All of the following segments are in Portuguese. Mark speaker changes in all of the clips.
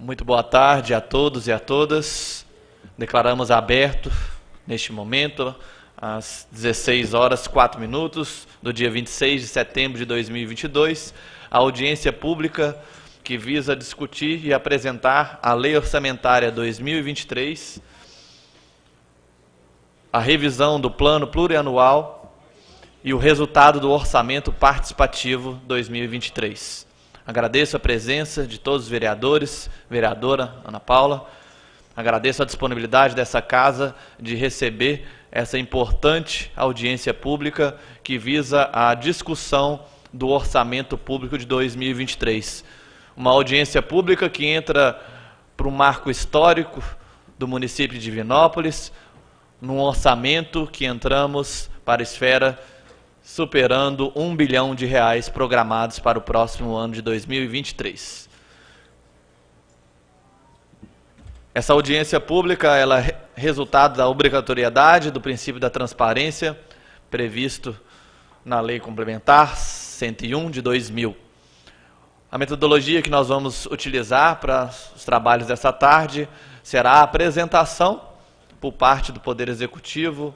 Speaker 1: Muito boa tarde a todos e a todas. Declaramos aberto, neste momento, às 16 horas 4 minutos, do dia 26 de setembro de 2022, a audiência pública que visa discutir e apresentar a Lei Orçamentária 2023, a revisão do Plano Plurianual e o resultado do Orçamento Participativo 2023. Agradeço a presença de todos os vereadores, vereadora Ana Paula. Agradeço a disponibilidade dessa casa de receber essa importante audiência pública que visa a discussão do Orçamento Público de 2023. Uma audiência pública que entra para um marco histórico do município de Divinópolis, num orçamento que entramos para a esfera superando R$ 1 bilhão programados para o próximo ano de 2023. Essa audiência pública ela é resultado da obrigatoriedade do princípio da transparência previsto na Lei Complementar 101 de 2000. A metodologia que nós vamos utilizar para os trabalhos dessa tarde será a apresentação por parte do Poder Executivo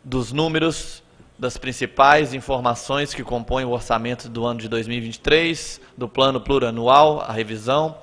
Speaker 1: dos números, das principais informações que compõem o orçamento do ano de 2023, do Plano Plurianual, a revisão.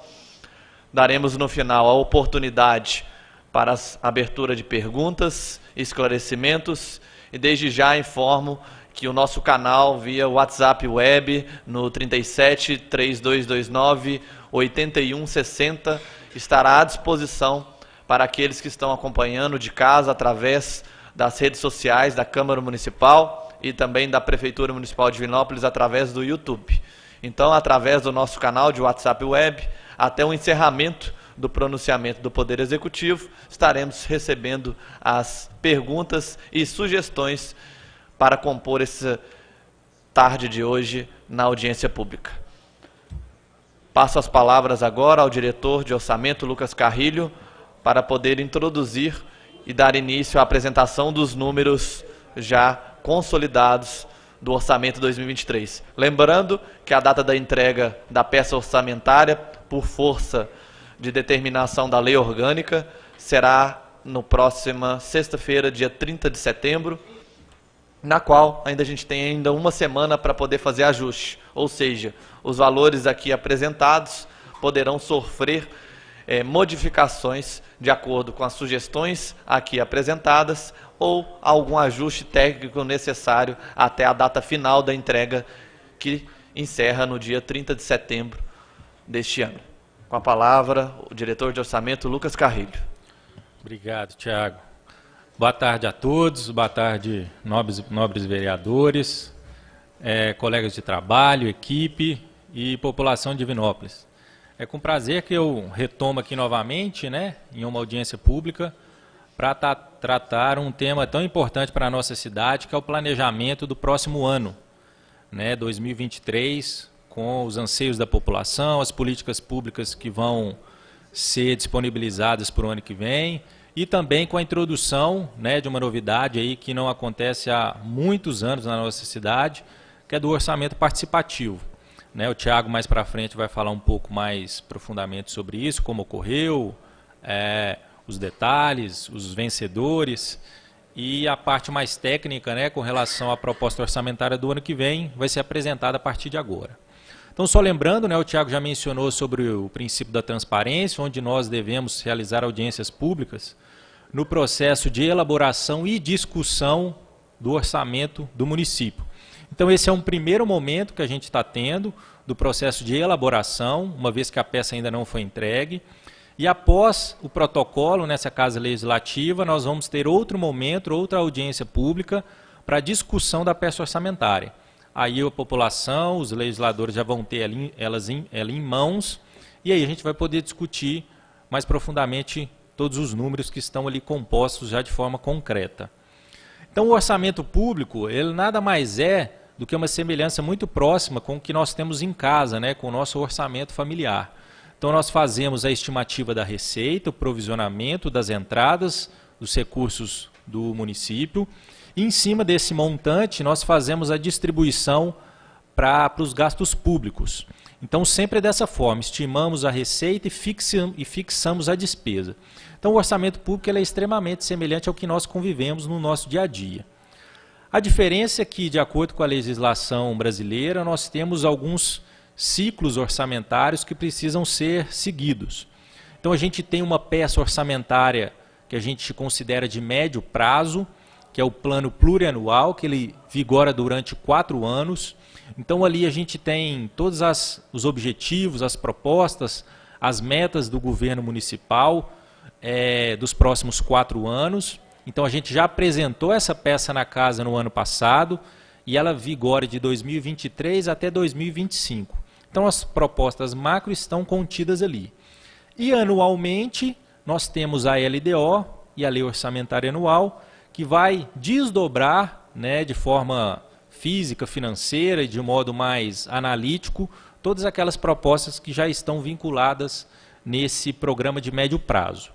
Speaker 1: Daremos no final a oportunidade para a abertura de perguntas, esclarecimentos, e desde já informo que o nosso canal via WhatsApp Web no 37 3229 8160 estará à disposição para aqueles que estão acompanhando de casa através das redes sociais da Câmara Municipal e também da Prefeitura Municipal de Divinópolis através do YouTube. Então, através do nosso canal de WhatsApp Web, até o encerramento do pronunciamento do Poder Executivo, estaremos recebendo as perguntas e sugestões para compor essa tarde de hoje na audiência pública. Passo as palavras agora ao diretor de orçamento, Lucas Carrilho, para poder introduzir e dar início à apresentação dos números já consolidados do orçamento 2023. Lembrando que a data da entrega da peça orçamentária, por força de determinação da lei orgânica, será no próxima sexta-feira, dia 30 de setembro, na qual a gente tem ainda uma semana para poder fazer ajuste. Ou seja, os valores aqui apresentados poderão sofrer modificações de acordo com as sugestões aqui apresentadas ou algum ajuste técnico necessário até a data final da entrega, que encerra no dia 30 de setembro deste ano. Com a palavra, o diretor de orçamento, Lucas Carrilho.
Speaker 2: Obrigado, Tiago. Boa tarde a todos, boa tarde, nobres vereadores, colegas de trabalho, equipe e população de Divinópolis. É com prazer que eu retomo aqui novamente, em uma audiência pública, para tratar um tema tão importante para a nossa cidade, que é o planejamento do próximo ano, 2023, com os anseios da população, as políticas públicas que vão ser disponibilizadas para o ano que vem, e também com a introdução de uma novidade aí que não acontece há muitos anos na nossa cidade, que é do orçamento participativo. O Tiago mais para frente vai falar um pouco mais profundamente sobre isso, como ocorreu, os detalhes, os vencedores, e a parte mais técnica, com relação à proposta orçamentária do ano que vem, vai ser apresentada a partir de agora. Então, só lembrando, o Tiago já mencionou sobre o princípio da transparência, onde nós devemos realizar audiências públicas no processo de elaboração e discussão do orçamento do município. Então, esse é um primeiro momento que a gente está tendo do processo de elaboração, uma vez que a peça ainda não foi entregue. E após o protocolo nessa Casa Legislativa, nós vamos ter outro momento, outra audiência pública para a discussão da peça orçamentária. Aí a população, os legisladores já vão ter ela em mãos, e aí a gente vai poder discutir mais profundamente todos os números que estão ali compostos já de forma concreta. Então, o orçamento público, ele nada mais é do que uma semelhança muito próxima com o que nós temos em casa, com o nosso orçamento familiar. Então, nós fazemos a estimativa da receita, o provisionamento das entradas, dos recursos do município, e em cima desse montante nós fazemos a distribuição para os gastos públicos. Então, sempre dessa forma, estimamos a receita e fixamos a despesa. Então, o orçamento público ele é extremamente semelhante ao que nós convivemos no nosso dia a dia. A diferença é que, de acordo com a legislação brasileira, nós temos alguns ciclos orçamentários que precisam ser seguidos. Então, a gente tem uma peça orçamentária que a gente considera de médio prazo, que é o plano plurianual, que ele vigora durante 4 anos. Então, ali a gente tem todos os objetivos, as propostas, as metas do governo municipal dos próximos 4 anos. Então, a gente já apresentou essa peça na casa no ano passado e ela vigora de 2023 até 2025. Então, as propostas macro estão contidas ali. E, anualmente, nós temos a LDO e a Lei Orçamentária Anual, que vai desdobrar, né, de forma física, financeira e de modo mais analítico, todas aquelas propostas que já estão vinculadas nesse programa de médio prazo.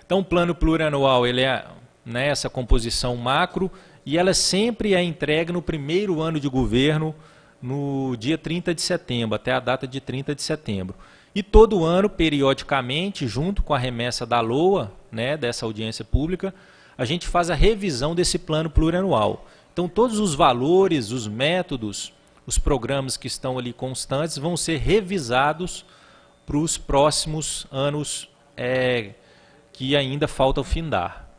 Speaker 2: Então, o plano plurianual ele é, né, essa composição macro e ela sempre é entregue no primeiro ano de governo, no dia 30 de setembro, até a data de 30 de setembro. E todo ano, periodicamente, junto com a remessa da LOA, né, dessa audiência pública, a gente faz a revisão desse plano plurianual. Então, todos os valores, os métodos, os programas que estão ali constantes vão ser revisados para os próximos anos que ainda falta findar.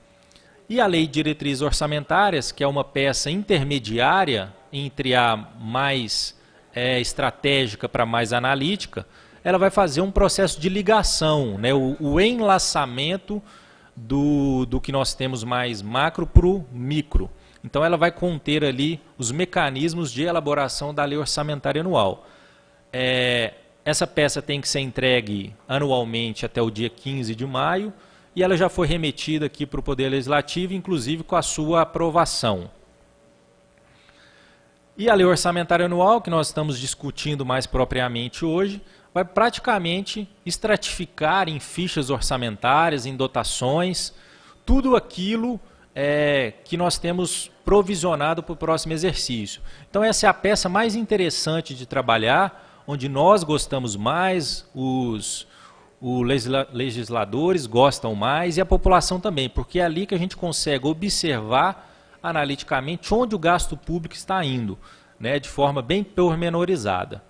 Speaker 2: E a Lei de Diretrizes Orçamentárias, que é uma peça intermediária entre a mais estratégica para a mais analítica, ela vai fazer um processo de ligação, né, o enlaçamento do que nós temos mais macro para o micro. Então, ela vai conter ali os mecanismos de elaboração da Lei Orçamentária Anual. Essa peça tem que ser entregue anualmente até o dia 15 de maio e ela já foi remetida aqui para o Poder Legislativo, inclusive com a sua aprovação. E a Lei Orçamentária Anual, que nós estamos discutindo mais propriamente hoje, vai praticamente estratificar em fichas orçamentárias, em dotações, tudo aquilo que nós temos provisionado para o próximo exercício. Então, essa é a peça mais interessante de trabalhar, onde nós gostamos mais, os legisladores gostam mais e a população também, porque é ali que a gente consegue observar analiticamente onde o gasto público está indo, né, de forma bem pormenorizada.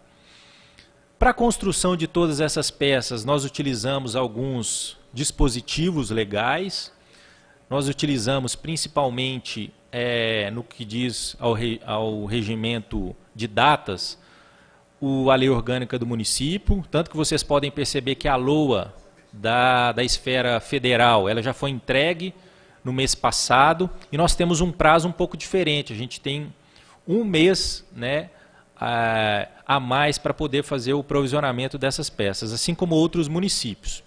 Speaker 2: Para a construção de todas essas peças, nós utilizamos alguns dispositivos legais. Nós utilizamos principalmente, no que diz ao regimento de datas, a Lei Orgânica do Município, tanto que vocês podem perceber que a LOA da esfera federal ela já foi entregue no mês passado e nós temos um prazo um pouco diferente. A gente tem um mês, né, a mais para poder fazer o provisionamento dessas peças, assim como outros municípios.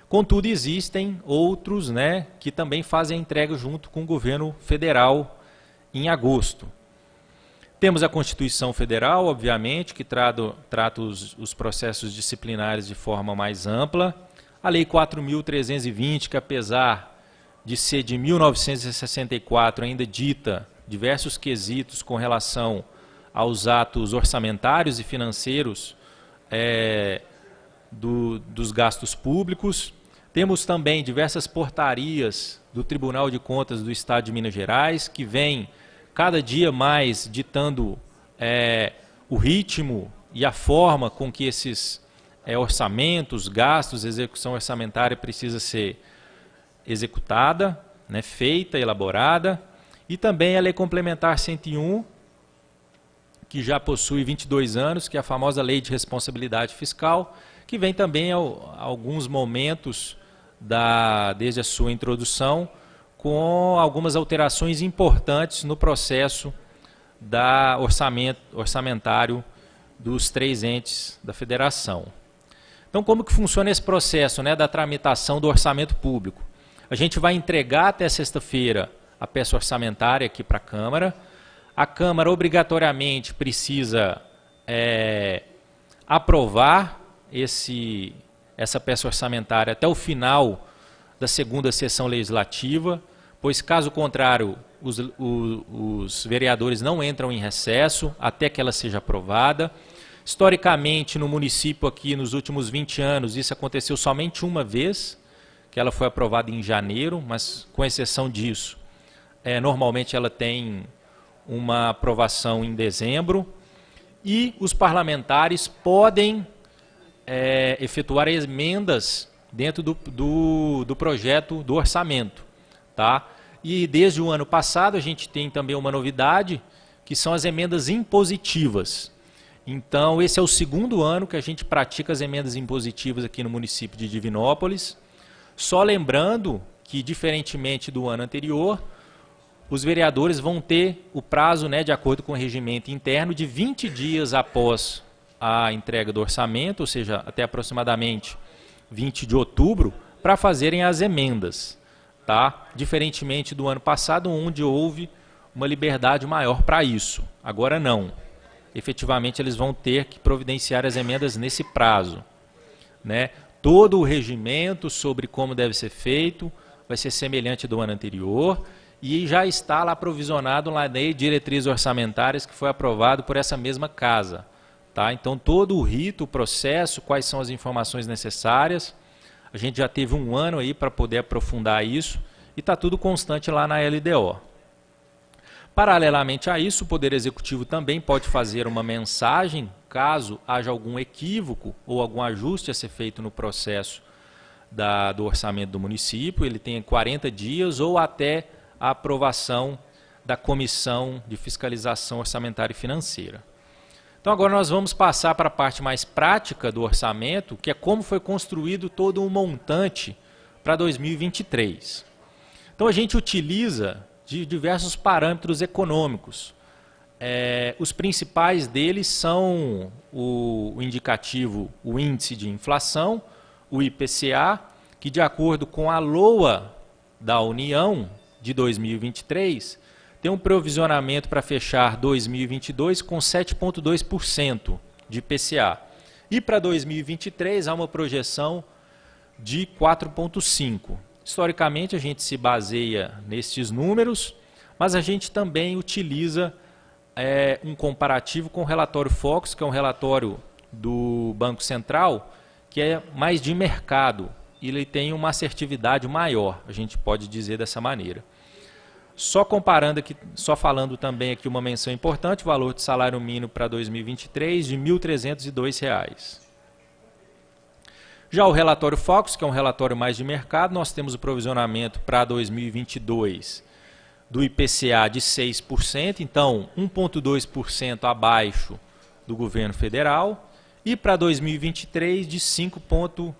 Speaker 2: Contudo, existem outros, né, que também fazem a entrega junto com o governo federal em agosto. Temos a Constituição Federal, obviamente, que trata os processos disciplinares de forma mais ampla. A Lei 4.320, que apesar de ser de 1964, ainda dita diversos quesitos com relação aos atos orçamentários e financeiros dos gastos públicos. Temos também diversas portarias do Tribunal de Contas do Estado de Minas Gerais, que vem cada dia mais ditando o ritmo e a forma com que esses orçamentos, gastos, execução orçamentária precisa ser executada, né, feita, elaborada. E também a Lei Complementar 101, que já possui 22 anos, que é a famosa Lei de Responsabilidade Fiscal, que vem também a alguns momentos, desde a sua introdução, com algumas alterações importantes no processo orçamentário dos 3 entes da federação. Então, como que funciona esse processo, né, da tramitação do orçamento público? A gente vai entregar até sexta-feira a peça orçamentária aqui para a Câmara. A Câmara obrigatoriamente precisa aprovar essa peça orçamentária até o final da segunda sessão legislativa, pois caso contrário, os vereadores não entram em recesso até que ela seja aprovada. Historicamente, no município aqui, nos últimos 20 anos, isso aconteceu somente uma vez, que ela foi aprovada em janeiro, mas com exceção disso, normalmente ela tem uma aprovação em dezembro, e os parlamentares podem efetuar emendas dentro do projeto do orçamento. Tá? E desde o ano passado a gente tem também uma novidade, que são as emendas impositivas. Então esse é o segundo ano que a gente pratica as emendas impositivas aqui no município de Divinópolis. Só lembrando que, diferentemente do ano anterior, os vereadores vão ter o prazo, de acordo com o regimento interno, de 20 dias após a entrega do orçamento, ou seja, até aproximadamente 20 de outubro, para fazerem as emendas. Tá? Diferentemente do ano passado, onde houve uma liberdade maior para isso. Agora não. Efetivamente, eles vão ter que providenciar as emendas nesse prazo. Todo o regimento sobre como deve ser feito vai ser semelhante do ano anterior e já está lá provisionado na lei de diretrizes orçamentárias que foi aprovado por essa mesma casa. Tá? Então, todo o rito, o processo, quais são as informações necessárias. A gente já teve um ano aí para poder aprofundar isso e está tudo constante lá na LDO. Paralelamente a isso, o Poder Executivo também pode fazer uma mensagem, caso haja algum equívoco ou algum ajuste a ser feito no processo do orçamento do município. Ele tem 40 dias ou até a aprovação da Comissão de Fiscalização Orçamentária e Financeira. Então agora nós vamos passar para a parte mais prática do orçamento, que é como foi construído todo um montante para 2023. Então a gente utiliza de diversos parâmetros econômicos. Os principais deles são o indicativo, o índice de inflação, o IPCA, que de acordo com a LOA da União de 2023, tem um provisionamento para fechar 2022 com 7,2% de IPCA. E para 2023 há uma projeção de 4,5%. Historicamente a gente se baseia nestes números, mas a gente também utiliza um comparativo com o relatório Focus, que é um relatório do Banco Central, que é mais de mercado. E ele tem uma assertividade maior, a gente pode dizer dessa maneira. Só comparando aqui, só falando também aqui uma menção importante, o valor de salário mínimo para 2023 de R$ 1.302. Já o relatório Focus, que é um relatório mais de mercado, nós temos o provisionamento para 2022 do IPCA de 6%, então 1,2% abaixo do governo federal, e para 2023 de 5,01%,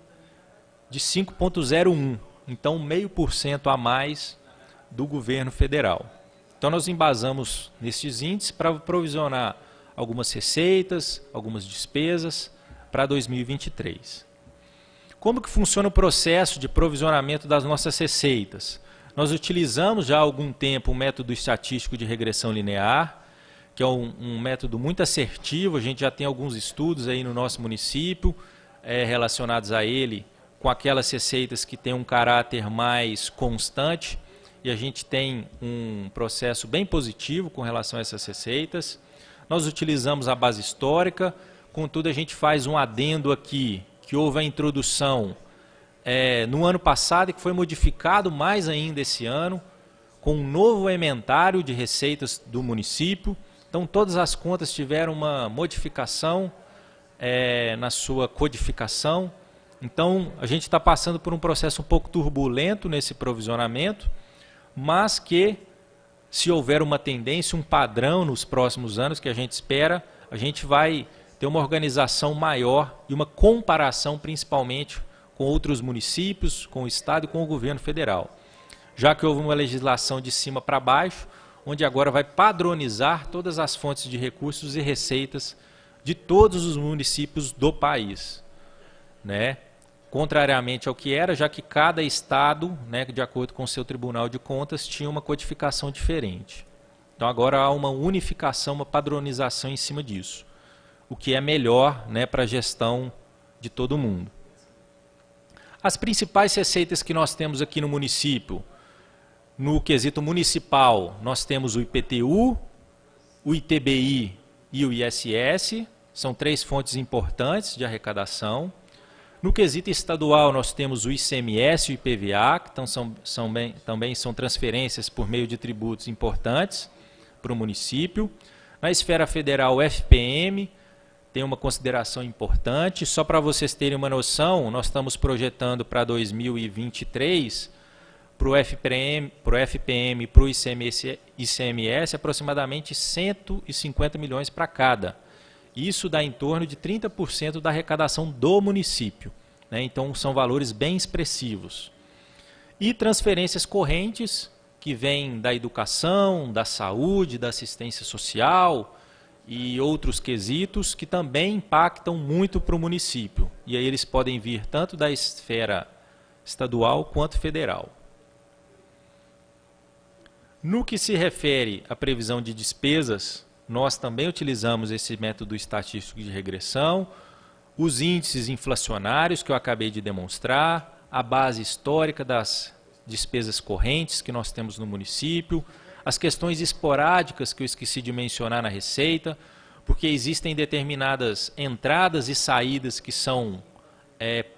Speaker 2: então 0,5% a mais do governo federal. Então nós embasamos nesses índices para provisionar algumas receitas, algumas despesas para 2023. Como que funciona o processo de provisionamento das nossas receitas? Nós utilizamos já há algum tempo o método estatístico de regressão linear, que é um método muito assertivo. A gente já tem alguns estudos aí no nosso município relacionados a ele, com aquelas receitas que têm um caráter mais constante, e a gente tem um processo bem positivo com relação a essas receitas. Nós utilizamos a base histórica, contudo a gente faz um adendo aqui, que houve a introdução no ano passado e que foi modificado mais ainda esse ano, com um novo emendário de receitas do município. Então todas as contas tiveram uma modificação na sua codificação. Então a gente está passando por um processo um pouco turbulento nesse provisionamento, mas que, se houver uma tendência, um padrão nos próximos anos que a gente espera, a gente vai ter uma organização maior e uma comparação principalmente com outros municípios, com o Estado e com o governo federal. Já que houve uma legislação de cima para baixo, onde agora vai padronizar todas as fontes de recursos e receitas de todos os municípios do país. Contrariamente ao que era, já que cada estado, de acordo com o seu Tribunal de Contas, tinha uma codificação diferente. Então agora há uma unificação, uma padronização em cima disso, o que é melhor para a gestão de todo mundo. As principais receitas que nós temos aqui no município, No quesito municipal, nós temos o IPTU, o ITBI e o ISS, são 3 fontes importantes de arrecadação. No quesito estadual, nós temos o ICMS e o IPVA, que também são transferências por meio de tributos importantes para o município. Na esfera federal, o FPM tem uma consideração importante. Só para vocês terem uma noção, nós estamos projetando para 2023, para o FPM e para o ICMS, aproximadamente 150 milhões para cada. Isso dá em torno de 30% da arrecadação do município, né? Então são valores bem expressivos. E transferências correntes, que vêm da educação, da saúde, da assistência social e outros quesitos que também impactam muito para o município. E aí eles podem vir tanto da esfera estadual quanto federal. No que se refere à previsão de despesas, nós também utilizamos esse método estatístico de regressão, os índices inflacionários que eu acabei de demonstrar, a base histórica das despesas correntes que nós temos no município, as questões esporádicas que eu esqueci de mencionar na receita, porque existem determinadas entradas e saídas que são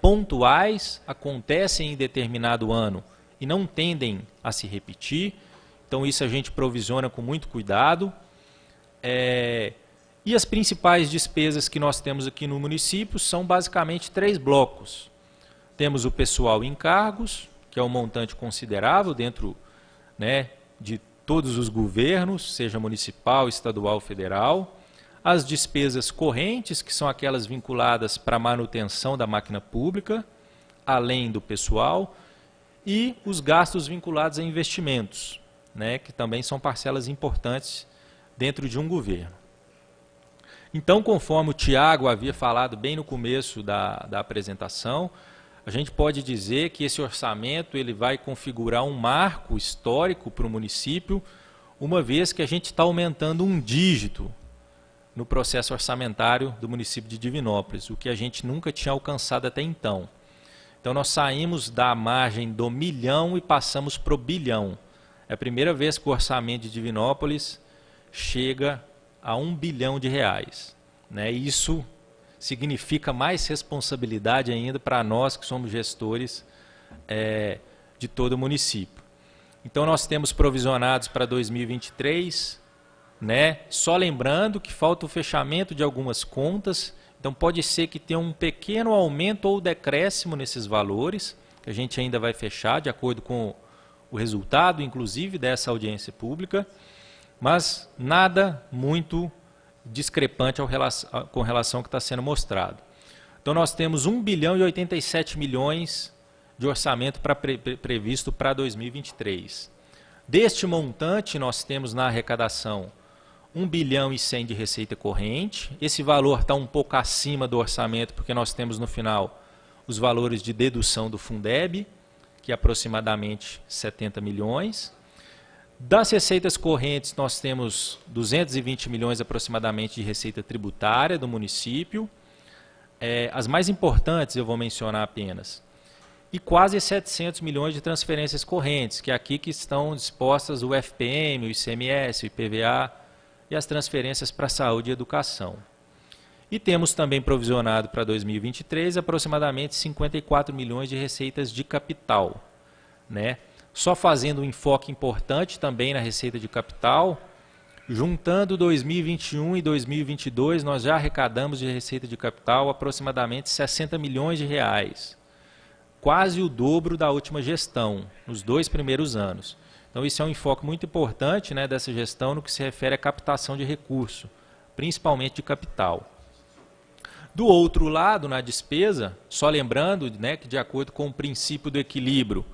Speaker 2: pontuais, acontecem em determinado ano e não tendem a se repetir, então isso a gente provisiona com muito cuidado. E as principais despesas que nós temos aqui no município são basicamente 3 blocos. Temos o pessoal em cargos, que é um montante considerável dentro, né, de todos os governos, seja municipal, estadual, federal. As despesas correntes, que são aquelas vinculadas para a manutenção da máquina pública, além do pessoal. E os gastos vinculados a investimentos, né, que também são parcelas importantes dentro de um governo. Então, conforme o Tiago havia falado bem no começo da apresentação, a gente pode dizer que esse orçamento ele vai configurar um marco histórico para o município, uma vez que a gente está aumentando um dígito no processo orçamentário do município de Divinópolis, o que a gente nunca tinha alcançado até então. Então, nós saímos da margem do milhão e passamos para o bilhão. É a primeira vez que o orçamento de Divinópolis chega a R$1 bilhão, né? Isso significa mais responsabilidade ainda para nós que somos gestores de todo o município. Então nós temos provisionados para 2023, né? Só lembrando que falta o fechamento de algumas contas, então pode ser que tenha um pequeno aumento ou decréscimo nesses valores, que a gente ainda vai fechar de acordo com o resultado, inclusive, dessa audiência pública, mas nada muito discrepante com relação ao que está sendo mostrado. Então nós temos 1 bilhão e 87 milhões de orçamento previsto para 2023. Deste montante nós temos na arrecadação 1 bilhão e 100 de receita corrente. Esse valor está um pouco acima do orçamento porque nós temos no final os valores de dedução do Fundeb, que é aproximadamente 70 milhões. Das receitas correntes, nós temos 220 milhões aproximadamente de receita tributária do município. As mais importantes eu vou mencionar apenas. E quase 700 milhões de transferências correntes, que é aqui que estão dispostas o FPM, o ICMS, o IPVA e as transferências para saúde e educação. E temos também provisionado para 2023 aproximadamente 54 milhões de receitas de capital, né? Só fazendo um enfoque importante também na receita de capital, juntando 2021 e 2022, nós já arrecadamos de receita de capital aproximadamente 60 milhões de reais, quase o dobro da última gestão, nos 2 primeiros anos. Então isso é um enfoque muito importante, né, dessa gestão no que se refere à captação de recurso, principalmente de capital. Do outro lado, na despesa, só lembrando, né, que de acordo com o princípio do equilíbrio,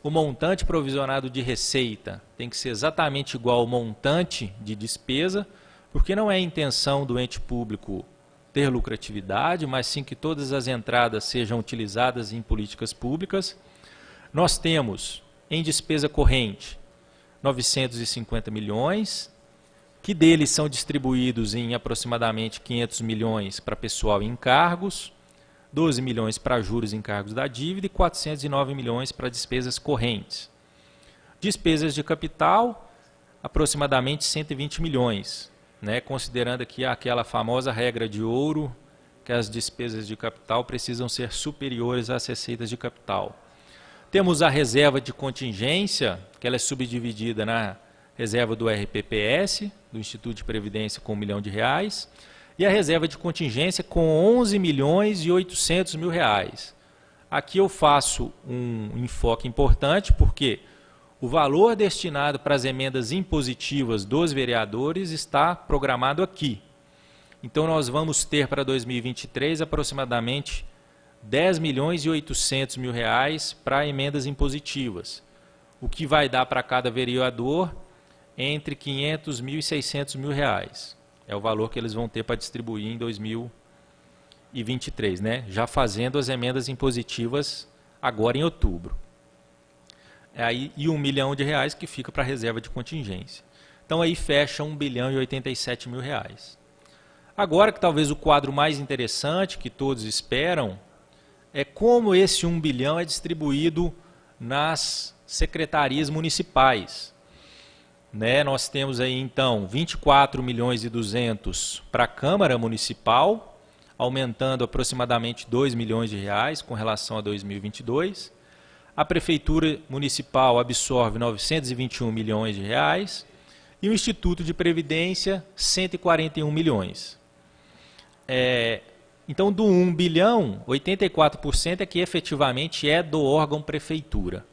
Speaker 2: o montante provisionado de receita tem que ser exatamente igual ao montante de despesa, porque não é a intenção do ente público ter lucratividade, mas sim que todas as entradas sejam utilizadas em políticas públicas. Nós temos, em despesa corrente, 950 milhões, que deles são distribuídos em aproximadamente 500 milhões para pessoal e encargos, 12 milhões para juros e encargos da dívida e 409 milhões para despesas correntes. Despesas de capital, aproximadamente 120 milhões, né? Considerando aqui aquela famosa regra de ouro, que as despesas de capital precisam ser superiores às receitas de capital. Temos a reserva de contingência, que ela é subdividida na reserva do RPPS, do Instituto de Previdência, com R$1 milhão, e a reserva de contingência com 11 milhões e 800 mil reais. Aqui eu faço um enfoque importante, porque o valor destinado para as emendas impositivas dos vereadores está programado aqui. Então nós vamos ter para 2023 aproximadamente 10 milhões e 800 mil reais para emendas impositivas, o que vai dar para cada vereador entre 500 mil e 600 mil reais. É o valor que eles vão ter para distribuir em 2023, né? Já fazendo as emendas impositivas agora em outubro. Aí, e R$1 milhão que fica para a reserva de contingência. Então aí fecha 1 bilhão e 87 mil reais. Agora que talvez o quadro mais interessante que todos esperam é como esse 1 bilhão é distribuído nas secretarias municipais. Né? Nós temos aí então 24 milhões e 200 para a Câmara Municipal, aumentando aproximadamente 2 milhões de reais com relação a 2022. A Prefeitura Municipal absorve 921 milhões de reais e o Instituto de Previdência 141 milhões. Então, do 1 bilhão, 84% é que efetivamente é do órgão prefeitura.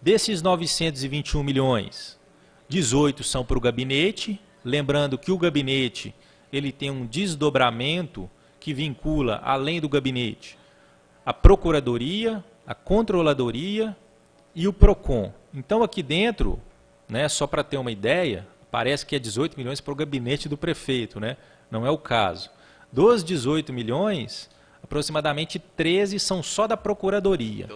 Speaker 2: Desses 921 milhões, 18 são para o gabinete, lembrando que o gabinete ele tem um desdobramento que vincula, além do gabinete, a Procuradoria, a Controladoria e o PROCON. Então, aqui dentro, né, só para ter uma ideia, parece que é 18 milhões para o gabinete do prefeito, né? Não é o caso. Dos 18 milhões, aproximadamente 13 são só da Procuradoria.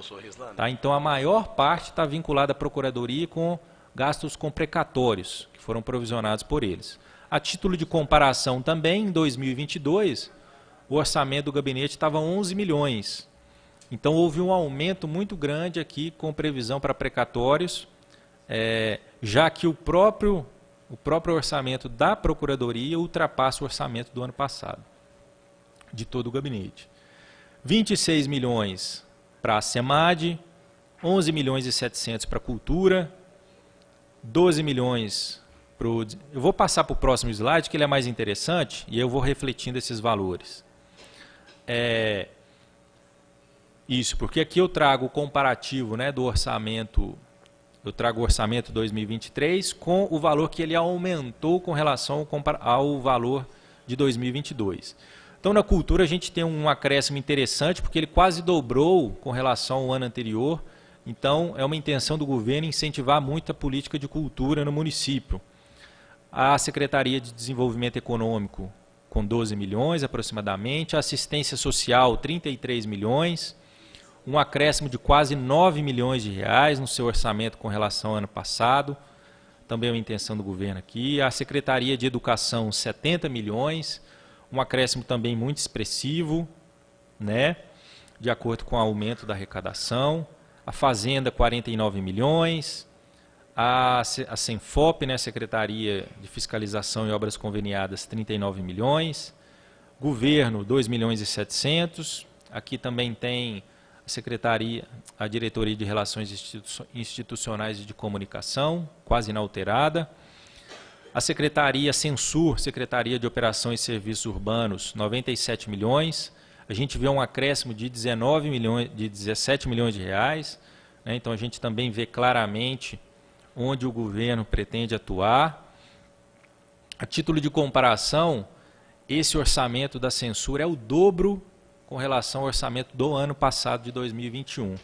Speaker 2: Tá? Então, a maior parte está vinculada à Procuradoria com gastos com precatórios, que foram provisionados por eles. A título de comparação também, em 2022, o orçamento do gabinete estava 11 milhões. Então, houve um aumento muito grande aqui com previsão para precatórios, já que o próprio orçamento da Procuradoria ultrapassa o orçamento do ano passado, de todo o gabinete. 26 milhões para a SEMAD, 11 milhões e 700 para a Cultura, 12 milhões para o... Eu vou passar para o próximo slide, que ele é mais interessante, e eu vou refletindo esses valores. Isso, porque aqui eu trago o comparativo, né, do orçamento, eu trago o orçamento 2023 com o valor que ele aumentou com relação ao valor de 2022. Então, na cultura, a gente tem um acréscimo interessante, porque ele quase dobrou com relação ao ano anterior. Então, é uma intenção do governo incentivar muito a política de cultura no município. A Secretaria de Desenvolvimento Econômico, com 12 milhões aproximadamente. A Assistência Social, 33 milhões. Um acréscimo de quase 9 milhões de reais no seu orçamento com relação ao ano passado. Também é uma intenção do governo aqui. A Secretaria de Educação, 70 milhões. Um acréscimo também muito expressivo, né? De acordo com o aumento da arrecadação. A Fazenda, 49 milhões. A Senfop, né, Secretaria de Fiscalização e Obras Conveniadas, 39 milhões. Governo, 2 milhões e 700. Aqui também tem a Diretoria de Relações Institucionais e de Comunicação, quase inalterada. A Secretaria Censur, Secretaria de Operações e Serviços Urbanos, 97 milhões. A gente vê um acréscimo de 17 milhões de reais. Né? Então, a gente também vê claramente onde o governo pretende atuar. A título de comparação, esse orçamento da Censur é o dobro com relação ao orçamento do ano passado, de 2021.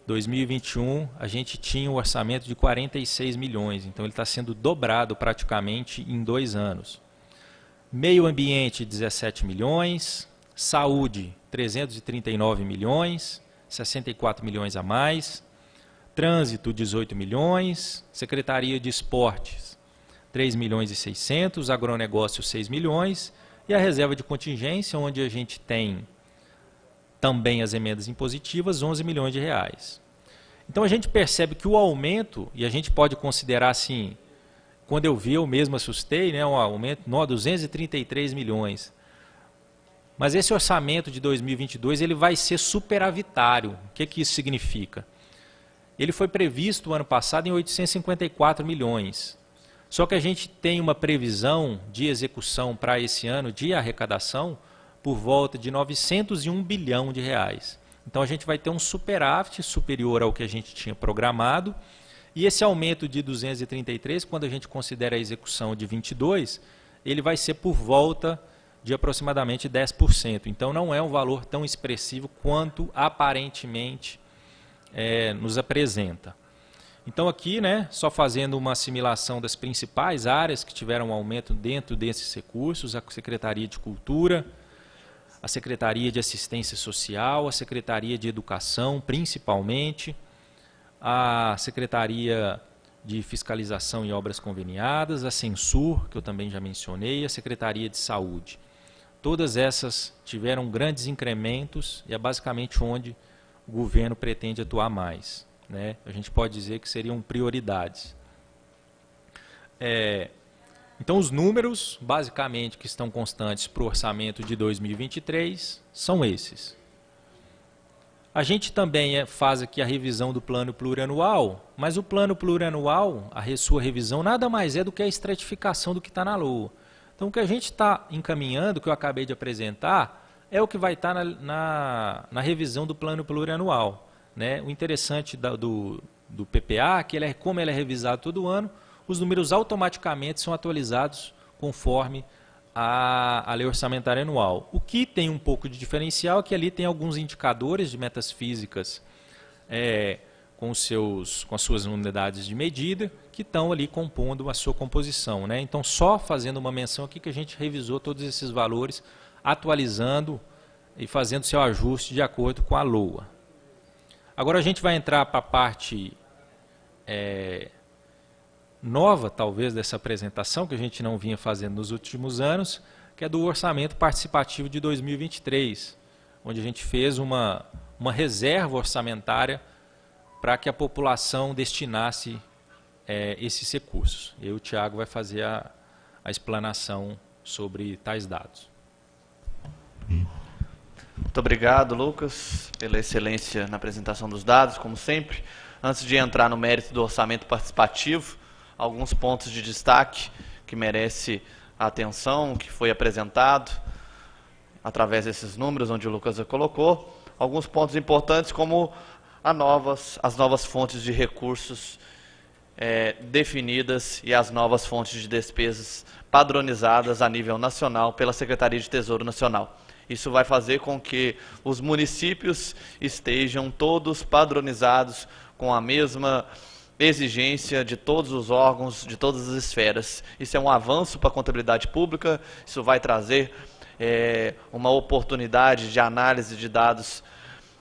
Speaker 2: 2021, a gente tinha um orçamento de 46 milhões, então ele está sendo dobrado praticamente em 2 anos. Meio Ambiente, 17 milhões. Saúde, 339 milhões, 64 milhões a mais. Trânsito, 18 milhões. Secretaria de Esportes, 3 milhões e 600. Agronegócio, 6 milhões. E a reserva de contingência, onde a gente tem também as emendas impositivas, 11 milhões de reais. Então a gente percebe que o aumento, e a gente pode considerar assim, quando eu vi eu mesmo assustei, né, um aumento de 233 milhões. Mas esse orçamento de 2022 ele vai ser superavitário. O que isso significa? Ele foi previsto ano passado em 854 milhões. Só que a gente tem uma previsão de execução para esse ano de arrecadação por volta de 901 bilhão de reais. Então a gente vai ter um superávit superior ao que a gente tinha programado. E esse aumento de 233, quando a gente considera a execução de 22, ele vai ser por volta de aproximadamente 10%. Então não é um valor tão expressivo quanto aparentemente nos apresenta. Então aqui, né, só fazendo uma assimilação das principais áreas que tiveram um aumento dentro desses recursos, a Secretaria de Cultura, a Secretaria de Assistência Social, a Secretaria de Educação, principalmente, a Secretaria de Fiscalização e Obras Conveniadas, a Censur, que eu também já mencionei, a Secretaria de Saúde. Todas essas tiveram grandes incrementos e é basicamente onde o governo pretende atuar mais. Né? A gente pode dizer que seriam prioridades. Então, os números, basicamente, que estão constantes para o orçamento de 2023 são esses. A gente também faz aqui a revisão do plano plurianual, mas o plano plurianual, a sua revisão, nada mais é do que a estratificação do que está na LOA. Então, o que a gente está encaminhando, que eu acabei de apresentar, é o que vai estar na revisão do plano plurianual. Né? O interessante do PPA é que como ele é revisado todo ano, os números automaticamente são atualizados conforme a lei orçamentária anual. O que tem um pouco de diferencial é que ali tem alguns indicadores de metas físicas com as suas unidades de medida que estão ali compondo a sua composição. Né? Então, só fazendo uma menção aqui que a gente revisou todos esses valores, atualizando e fazendo seu ajuste de acordo com a LOA. Agora a gente vai entrar para a parte nova, talvez, dessa apresentação, que a gente não vinha fazendo nos últimos anos, que é do orçamento participativo de 2023, onde a gente fez uma reserva orçamentária para que a população destinasse esses recursos. E o Tiago vai fazer a explanação sobre tais dados.
Speaker 1: Muito obrigado, Lucas, pela excelência na apresentação dos dados, como sempre. Antes de entrar no mérito do orçamento participativo, alguns pontos de destaque que merece a atenção, que foi apresentado através desses números, onde o Lucas já colocou. Alguns pontos importantes, como as novas fontes de recursos definidas e as novas fontes de despesas padronizadas a nível nacional pela Secretaria de Tesouro Nacional. Isso vai fazer com que os municípios estejam todos padronizados com a mesma exigência de todos os órgãos, de todas as esferas. Isso é um avanço para a contabilidade pública, isso vai trazer uma oportunidade de análise de dados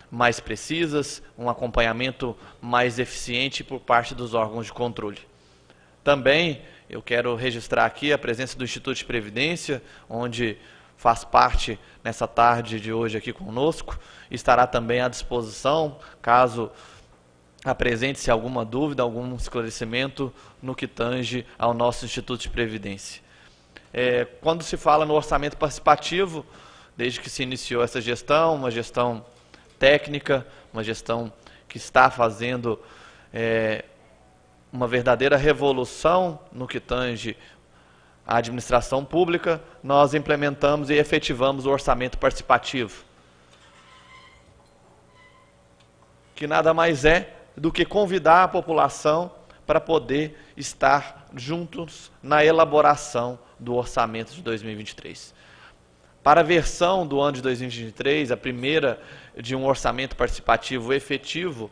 Speaker 1: mais precisas, um acompanhamento mais eficiente por parte dos órgãos de controle. Também eu quero registrar aqui a presença do Instituto de Previdência, onde faz parte nessa tarde de hoje aqui conosco, estará também à disposição, caso apresente-se alguma dúvida, algum esclarecimento no que tange ao nosso Instituto de Previdência. Quando se fala no orçamento participativo, desde que se iniciou essa gestão, uma gestão técnica, uma gestão que está fazendo uma verdadeira revolução no que tange a administração pública, nós implementamos e efetivamos o orçamento participativo, que nada mais é do que convidar a população para poder estar juntos na elaboração do orçamento de 2023. Para a versão do ano de 2023, a primeira de um orçamento participativo efetivo,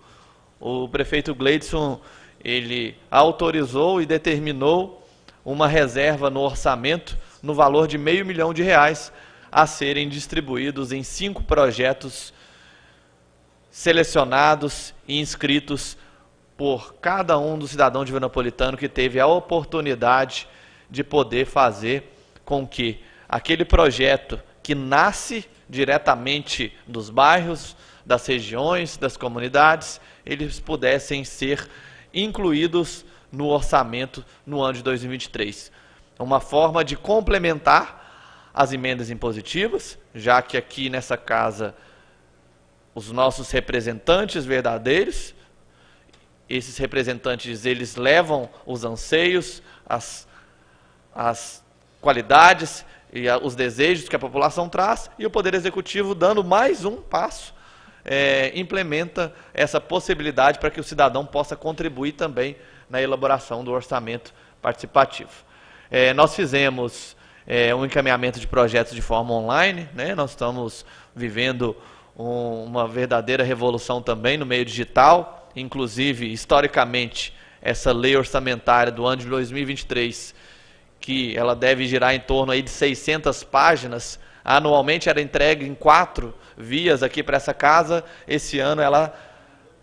Speaker 1: o prefeito Gleidson, ele autorizou e determinou uma reserva no orçamento no valor de R$500 milhão a serem distribuídos em 5 projetos selecionados e inscritos por cada um dos cidadãos divinopolitanos que teve a oportunidade de poder fazer com que aquele projeto que nasce diretamente dos bairros, das regiões, das comunidades, eles pudessem ser incluídos no orçamento no ano de 2023. Uma forma de complementar as emendas impositivas, já que aqui nessa casa os nossos representantes verdadeiros, esses representantes, eles levam os anseios, as qualidades e os desejos que a população traz, e o Poder Executivo, dando mais um passo, implementa essa possibilidade para que o cidadão possa contribuir também na elaboração do orçamento participativo. Nós fizemos um encaminhamento de projetos de forma online, né? Nós estamos vivendo uma verdadeira revolução também no meio digital, inclusive, historicamente, essa lei orçamentária do ano de 2023, que ela deve girar em torno aí de 600 páginas, anualmente era entregue em 4 vias aqui para essa casa. Esse ano ela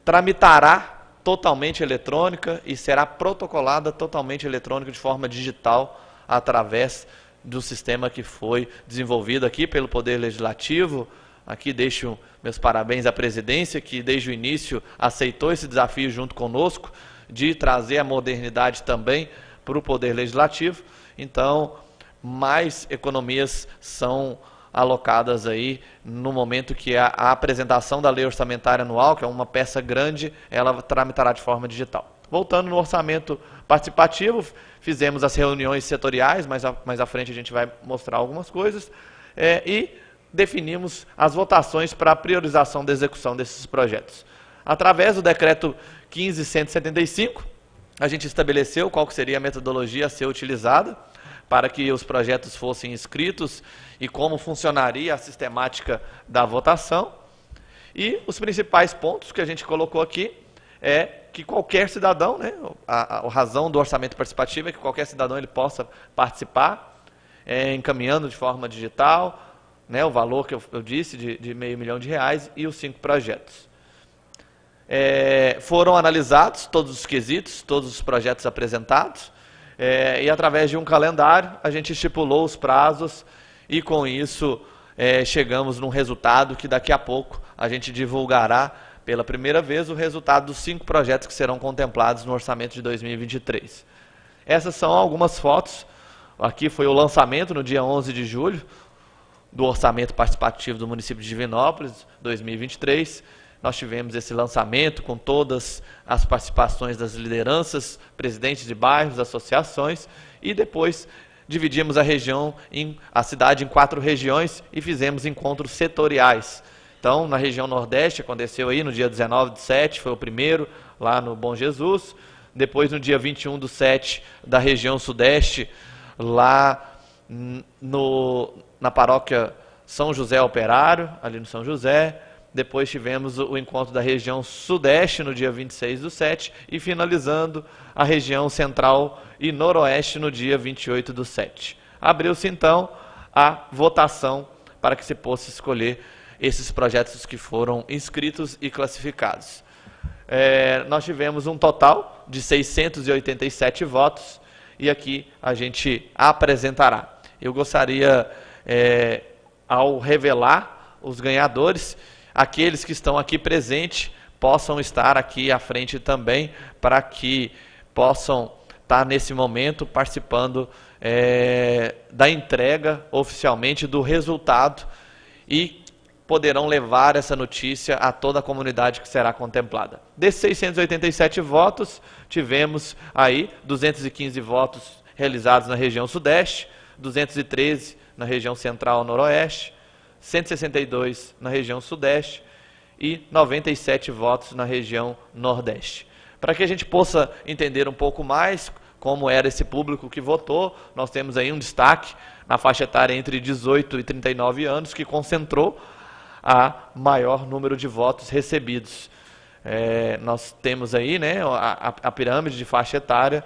Speaker 1: tramitará totalmente eletrônica e será protocolada totalmente eletrônica de forma digital através do sistema que foi desenvolvido aqui pelo Poder Legislativo. Aqui deixo meus parabéns à presidência, que desde o início aceitou esse desafio junto conosco, de trazer a modernidade também para o Poder Legislativo. Então, mais economias são alocadas aí no momento que a apresentação da lei orçamentária anual, que é uma peça grande, ela tramitará de forma digital. Voltando no orçamento participativo, fizemos as reuniões setoriais, mais à frente a gente vai mostrar algumas coisas, e definimos as votações para a priorização da execução desses projetos. Através do decreto 15.175, a gente estabeleceu qual seria a metodologia a ser utilizada para que os projetos fossem inscritos e como funcionaria a sistemática da votação. E os principais pontos que a gente colocou aqui é que qualquer cidadão, né, a razão do orçamento participativo é que qualquer cidadão ele possa participar, encaminhando de forma digital, né, o valor que eu disse de R$500 milhão e os 5 projetos. Foram analisados todos os quesitos, todos os projetos apresentados, e através de um calendário a gente estipulou os prazos e com isso chegamos num resultado que daqui a pouco a gente divulgará pela primeira vez o resultado dos 5 projetos que serão contemplados no orçamento de 2023. Essas são algumas fotos. Aqui foi o lançamento no dia 11 de julho do orçamento participativo do município de Divinópolis 2023. Nós tivemos esse lançamento com todas as participações das lideranças, presidentes de bairros, associações, e depois dividimos a cidade em 4 regiões e fizemos encontros setoriais. Então, na região Nordeste, aconteceu aí no dia 19/7, foi o primeiro, lá no Bom Jesus. Depois, no dia 21/7, da região Sudeste, lá na paróquia São José Operário, ali no São José. Depois tivemos o encontro da região Sudeste no dia 26/7 e finalizando a região Central e Noroeste no dia 28/7. Abriu-se então a votação para que se possa escolher esses projetos que foram inscritos e classificados. Nós tivemos um total de 687 votos e aqui a gente apresentará. Eu gostaria, ao revelar os ganhadores, aqueles que estão aqui presentes possam estar aqui à frente também, para que possam estar nesse momento participando da entrega oficialmente do resultado e poderão levar essa notícia a toda a comunidade que será contemplada. Desses 687 votos, tivemos aí 215 votos realizados na região Sudeste, 213 na região Central e Noroeste, 162 na região Sudeste e 97 votos na região Nordeste. Para que a gente possa entender um pouco mais como era esse público que votou, nós temos aí um destaque na faixa etária entre 18 e 39 anos, que concentrou a maior número de votos recebidos. Nós temos aí, né, a pirâmide de faixa etária,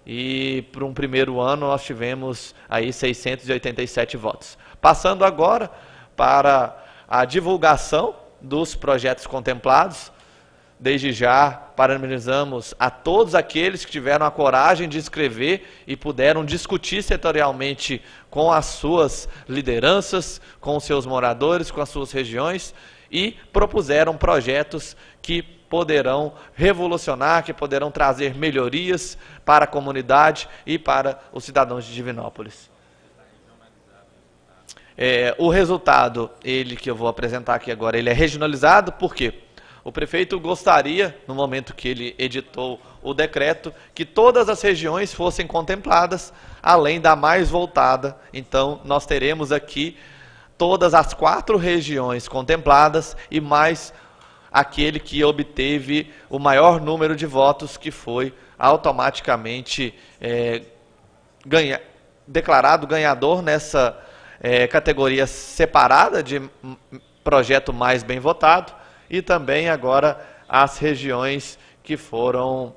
Speaker 1: e para um primeiro ano nós tivemos aí 687 votos. Passando agora para a divulgação dos projetos contemplados, desde já, parabenizamos a todos aqueles que tiveram a coragem de escrever e puderam discutir setorialmente com as suas lideranças, com os seus moradores, com as suas regiões, e propuseram projetos que poderão revolucionar, que poderão trazer melhorias para a comunidade e para os cidadãos de Divinópolis. O resultado, ele que eu vou apresentar aqui agora, ele é regionalizado, por quê? O prefeito gostaria, no momento que ele editou o decreto, que todas as regiões fossem contempladas, além da mais voltada. Então, nós teremos aqui todas as 4 regiões contempladas e mais aquele que obteve o maior número de votos, que foi automaticamente declarado ganhador nessa categoria separada de projeto mais bem votado, e também agora as regiões que foram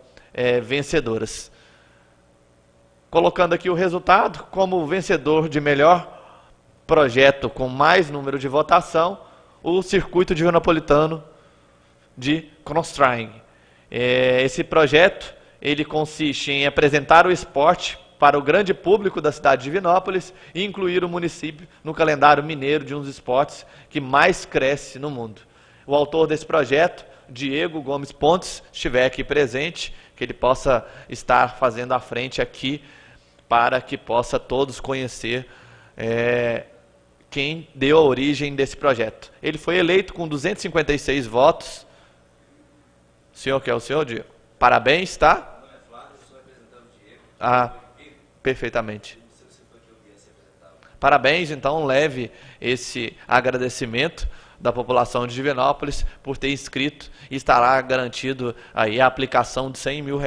Speaker 1: vencedoras. Colocando aqui o resultado, como vencedor de melhor projeto com mais número de votação, o Circuito Divinopolitano de Cross-Train. Esse projeto, ele consiste em apresentar o esporte para o grande público da cidade de Divinópolis e incluir o município no calendário mineiro de um dos esportes que mais cresce no mundo. O autor desse projeto, Diego Gomes Pontes, estiver aqui presente, que ele possa estar fazendo a frente aqui, para que possa todos conhecer quem deu a origem desse projeto. Ele foi eleito com 256 votos. O senhor que é o senhor, Diego? Parabéns, tá? Meu nome é Flávio, estou representando o Diego. Ah, perfeitamente. Parabéns, então leve esse agradecimento da população de Divinópolis por ter inscrito, e estará garantido aí a aplicação de R$100 mil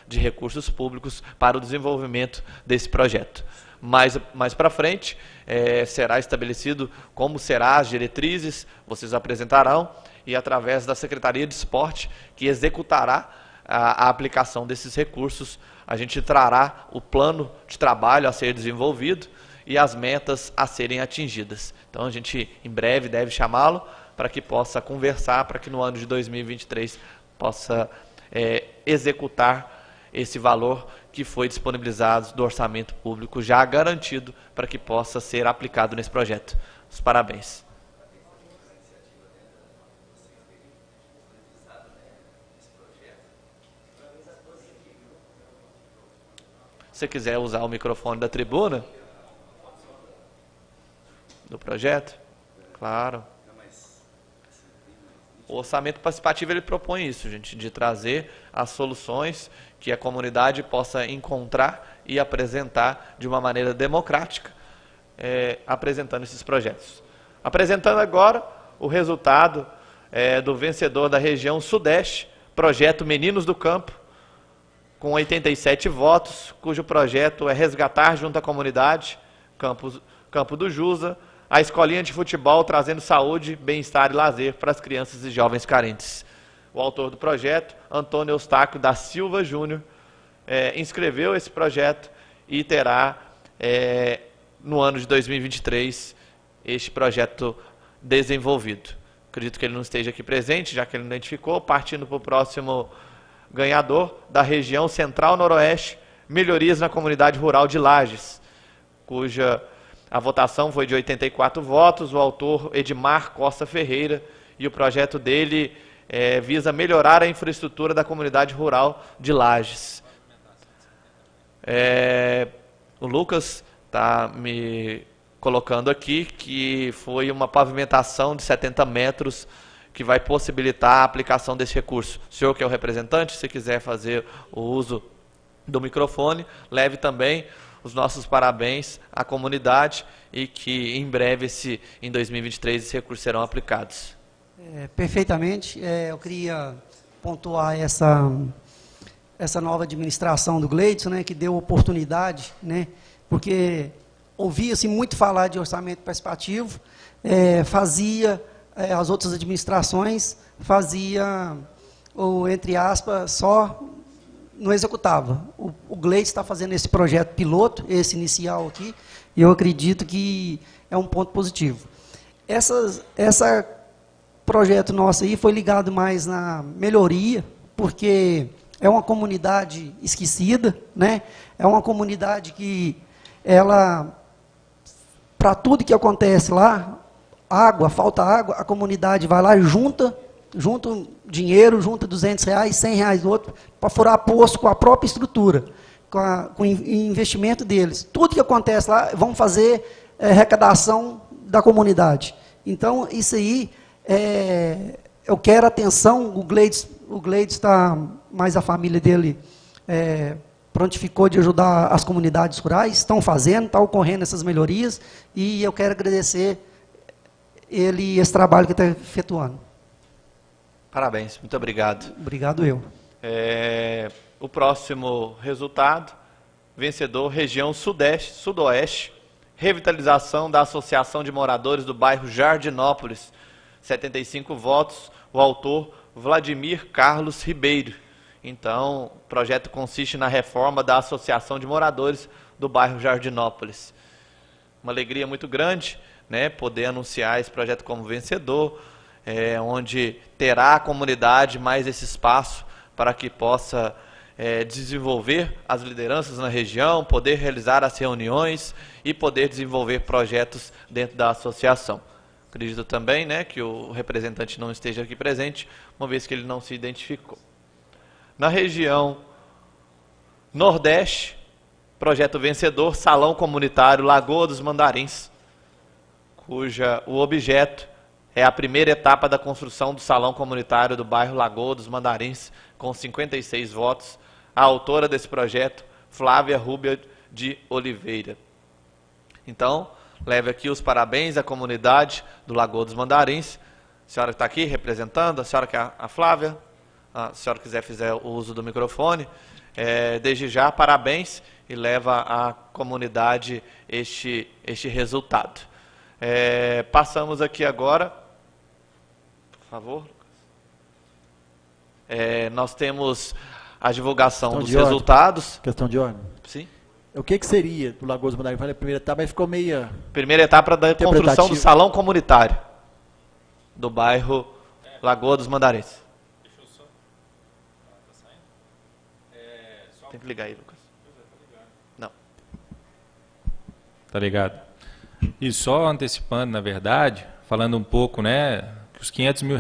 Speaker 1: de recursos públicos para o desenvolvimento desse projeto. Mais para frente, será estabelecido como serão as diretrizes, vocês apresentarão, e através da Secretaria de Esporte, que executará a aplicação desses recursos, a gente trará o plano de trabalho a ser desenvolvido e as metas a serem atingidas. Então a gente em breve deve chamá-lo para que possa conversar, para que no ano de 2023 possa executar esse valor que foi disponibilizado do orçamento público, já garantido para que possa ser aplicado nesse projeto. Os parabéns. Se você quiser usar o microfone da tribuna do projeto, claro. O orçamento participativo, ele propõe isso, gente, de trazer as soluções que a comunidade possa encontrar e apresentar de uma maneira democrática, apresentando esses projetos. Apresentando agora o resultado do vencedor da região Sudeste, projeto Meninos do Campo, com 87 votos, cujo projeto é resgatar junto à comunidade, Campo do Jusa, a escolinha de futebol trazendo saúde, bem-estar e lazer para as crianças e jovens carentes. O autor do projeto, Antônio Eustáquio da Silva Júnior, inscreveu esse projeto e terá, no ano de 2023, este projeto desenvolvido. Acredito que ele não esteja aqui presente, já que ele não identificou, partindo para o próximo ganhador da região Central-Noroeste, melhorias na comunidade rural de Lages, cuja a votação foi de 84 votos, o autor Edmar Costa Ferreira, e o projeto dele visa melhorar a infraestrutura da comunidade rural de Lages. O Lucas está me colocando aqui que foi uma pavimentação de 70 metros que vai possibilitar a aplicação desse recurso. O senhor que é o representante, se quiser fazer o uso do microfone, leve também os nossos parabéns à comunidade e que em breve, em 2023, esses recursos serão aplicados.
Speaker 3: Perfeitamente. Eu queria pontuar essa nova administração do Gleidson, né, que deu oportunidade, né, porque ouvia-se muito falar de orçamento participativo, as outras administrações fazia, ou entre aspas, só não executava. O Gleidson está fazendo esse projeto piloto, esse inicial aqui, e eu acredito que é um ponto positivo. Essa projeto nosso aí foi ligado mais na melhoria, porque é uma comunidade esquecida, né? É uma comunidade que ela, para tudo que acontece lá, falta água, a comunidade vai lá e junta dinheiro, junta R$200, R$100 do outro, para furar poço com a própria estrutura, com o investimento deles. Tudo que acontece lá, vão fazer arrecadação da comunidade. Então, isso aí, eu quero atenção, o Gleides está, mais a família dele, prontificou de ajudar as comunidades rurais, estão fazendo, está ocorrendo essas melhorias, e eu quero agradecer ele esse trabalho que está efetuando.
Speaker 1: Parabéns, muito obrigado.
Speaker 3: Obrigado eu.
Speaker 1: O próximo resultado, vencedor, região Sudoeste, revitalização da Associação de Moradores do bairro Jardinópolis, 75 votos, o autor Vladimir Carlos Ribeiro. Então, o projeto consiste na reforma da Associação de Moradores do bairro Jardinópolis. Uma alegria muito grande, né, poder anunciar esse projeto como vencedor, onde terá a comunidade mais esse espaço para que possa desenvolver as lideranças na região, poder realizar as reuniões e poder desenvolver projetos dentro da associação. Acredito também, né, que o representante não esteja aqui presente, uma vez que ele não se identificou. Na região Nordeste, projeto vencedor, Salão Comunitário Lagoa dos Mandarins, o objeto é a primeira etapa da construção do Salão Comunitário do bairro Lagoa dos Mandarins, com 56 votos. A autora desse projeto, Flávia Rúbia de Oliveira. Então, leve aqui os parabéns à comunidade do Lagoa dos Mandarins. A senhora que está aqui representando, a senhora que é a Flávia, a senhora quiser fizer o uso do microfone, desde já, parabéns, e leva à comunidade este resultado. Passamos aqui agora, por favor, nós temos a divulgação dos resultados.
Speaker 4: Questão de ordem.
Speaker 1: Sim.
Speaker 4: O que seria do Lagoa dos Mandarins? Falei a primeira etapa, mas ficou meia...
Speaker 1: Primeira etapa da construção do salão comunitário do bairro Lagoa dos Mandarins. Deixa eu só... Tá saindo? Tem que ligar aí, Lucas. Não.
Speaker 2: Tá ligado? E só antecipando, na verdade, falando um pouco, né, que os R$500 mil,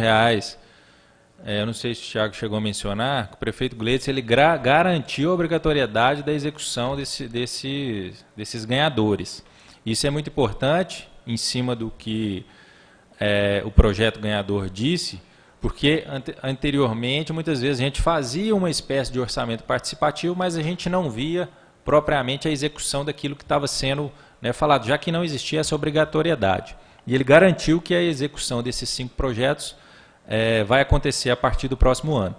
Speaker 2: eu não sei se o Thiago chegou a mencionar, que o prefeito Gleides, ele garantiu a obrigatoriedade da execução desses ganhadores. Isso é muito importante, em cima do que o projeto ganhador disse, porque anteriormente, muitas vezes, a gente fazia uma espécie de orçamento participativo, mas a gente não via propriamente a execução daquilo que estava sendo falado, já que não existia essa obrigatoriedade. E ele garantiu que a execução desses 5 projetos vai acontecer a partir do próximo ano.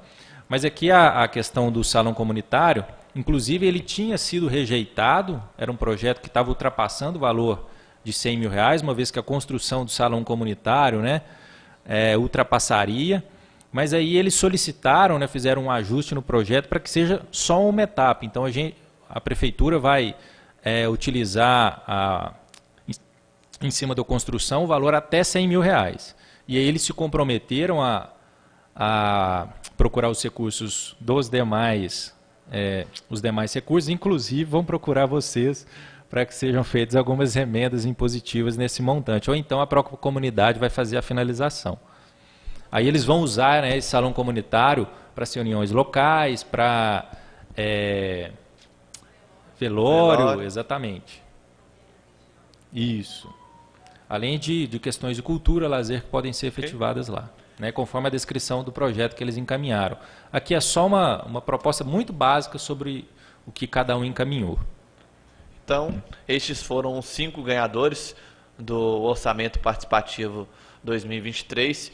Speaker 2: Mas aqui a questão do salão comunitário, inclusive ele tinha sido rejeitado, era um projeto que estava ultrapassando o valor de R$100 mil, uma vez que a construção do salão comunitário ultrapassaria, mas aí eles solicitaram, fizeram um ajuste no projeto para que seja só uma etapa. Então a prefeitura vai utilizar em cima da construção o valor até R$100 mil. E aí eles se comprometeram a procurar os recursos dos demais, os demais recursos, inclusive vão procurar vocês para que sejam feitas algumas emendas impositivas nesse montante. Ou então a própria comunidade vai fazer a finalização. Aí eles vão usar esse salão comunitário para reuniões locais, para velório, exatamente. Isso. Além de questões de cultura, lazer que podem ser efetivadas lá, conforme a descrição do projeto que eles encaminharam. Aqui é só uma proposta muito básica sobre o que cada um encaminhou.
Speaker 1: Então, estes foram os 5 ganhadores do Orçamento Participativo 2023.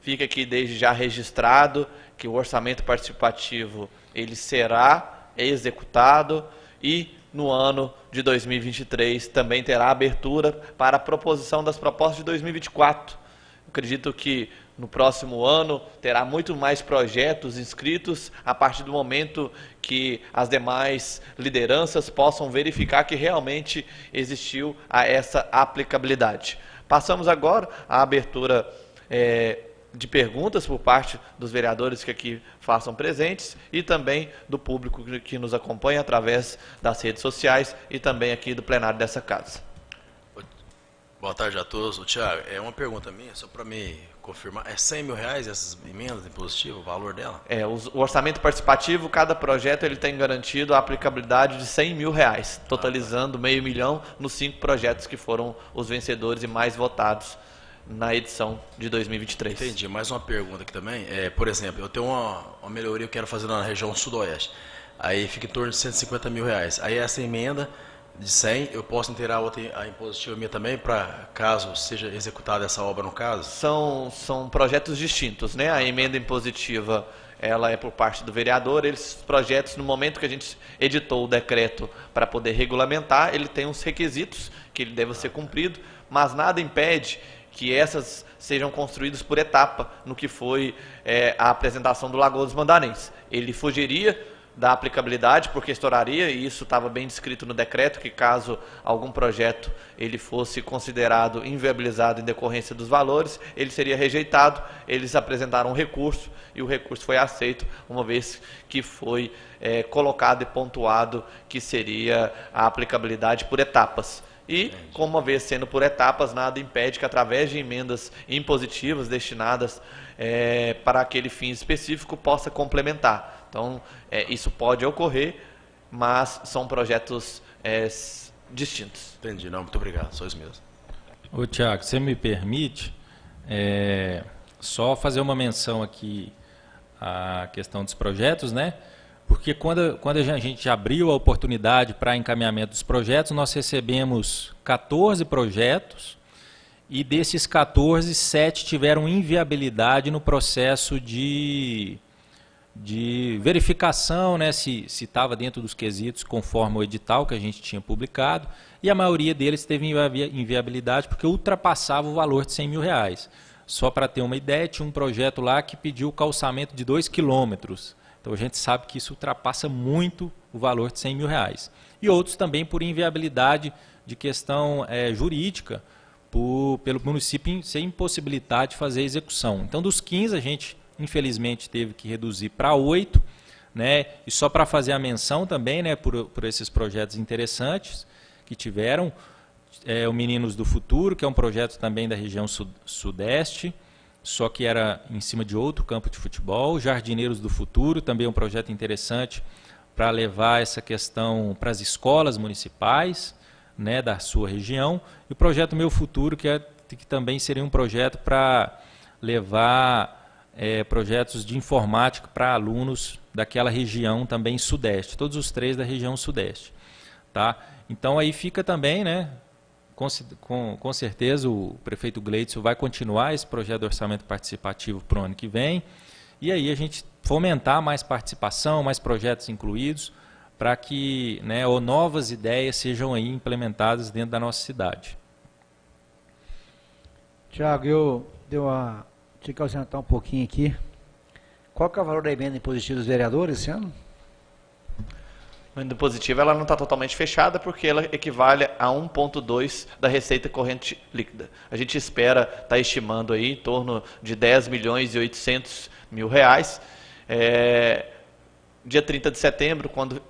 Speaker 1: Fica aqui desde já registrado que o Orçamento Participativo ele será executado e no ano de 2023 também terá abertura para a proposição das propostas de 2024. Eu acredito que no próximo ano terá muito mais projetos inscritos a partir do momento que as demais lideranças possam verificar que realmente existiu essa aplicabilidade. Passamos agora à abertura de perguntas por parte dos vereadores que aqui façam presentes e também do público que nos acompanha através das redes sociais e também aqui do plenário dessa casa.
Speaker 5: Boa tarde a todos. Tiago, é uma pergunta minha, só para me confirmar. É R$100 mil essas emendas impositivas, o valor dela?
Speaker 1: O orçamento participativo, cada projeto ele tem garantido a aplicabilidade de R$100 mil, totalizando R$500 mil nos 5 projetos que foram os vencedores e mais votados na edição de 2023.
Speaker 5: Entendi. Mais uma pergunta aqui também. Por exemplo, eu tenho uma melhoria que eu quero fazer na região sudoeste. Aí fica em torno de R$150 mil. Aí essa emenda de 100, eu posso inteirar a impositiva minha também, para caso seja executada essa obra no caso?
Speaker 1: São projetos distintos, né? A emenda impositiva, ela é por parte do vereador. Esses projetos, no momento que a gente editou o decreto para poder regulamentar, ele tem uns requisitos que ele deve ser cumprido, mas nada impede que essas sejam construídas por etapa, no que foi a apresentação do Lagoa dos Mandarenses. Ele fugiria da aplicabilidade, porque estouraria, e isso estava bem descrito no decreto, que caso algum projeto ele fosse considerado inviabilizado em decorrência dos valores, ele seria rejeitado. Eles apresentaram um recurso, e o recurso foi aceito, uma vez que foi colocado e pontuado que seria a aplicabilidade por etapas. E, como uma vez sendo por etapas, nada impede que, através de emendas impositivas destinadas para aquele fim específico, possa complementar. Então, isso pode ocorrer, mas são projetos distintos.
Speaker 5: Entendi. Não, muito obrigado. Só isso mesmo.
Speaker 2: Ô, Tiago, você me permite só fazer uma menção aqui à questão dos projetos, né? Porque quando a gente abriu a oportunidade para encaminhamento dos projetos, nós recebemos 14 projetos e desses 14, 7 tiveram inviabilidade no processo de verificação, né, se estava dentro dos quesitos conforme o edital que a gente tinha publicado, e a maioria deles teve inviabilidade porque ultrapassava o valor de R$100 mil. Só para ter uma ideia, tinha um projeto lá que pediu o calçamento de 2 quilômetros. Então a gente sabe que isso ultrapassa muito o valor de R$100 mil. E outros também por inviabilidade de questão jurídica, pelo município ser impossibilidade de fazer a execução. Então dos 15 a gente infelizmente teve que reduzir para 8, né? E só para fazer a menção também, né, por esses projetos interessantes que tiveram, o Meninos do Futuro, que é um projeto também da região sudeste, só que era em cima de outro campo de futebol. Jardineiros do Futuro, também um projeto interessante para levar essa questão para as escolas municipais, né, da sua região. E o projeto Meu Futuro, que também seria um projeto para levar projetos de informática para alunos daquela região também sudeste, todos os 3 da região sudeste. Tá? Então aí fica também, né, com certeza o prefeito Gleidson vai continuar esse projeto de orçamento participativo para o ano que vem, e aí a gente fomentar mais participação, mais projetos incluídos, para que, né, novas ideias sejam aí implementadas dentro da nossa cidade.
Speaker 4: Tiago, tinha que ausentar um pouquinho aqui. Qual que é o valor da emenda impositiva dos vereadores esse ano?
Speaker 1: A emenda impositiva ela não está totalmente fechada, porque ela equivale a 1,2 da receita corrente líquida. A gente está estimando aí em torno de R$10.800.000. Dia 30 de setembro, quando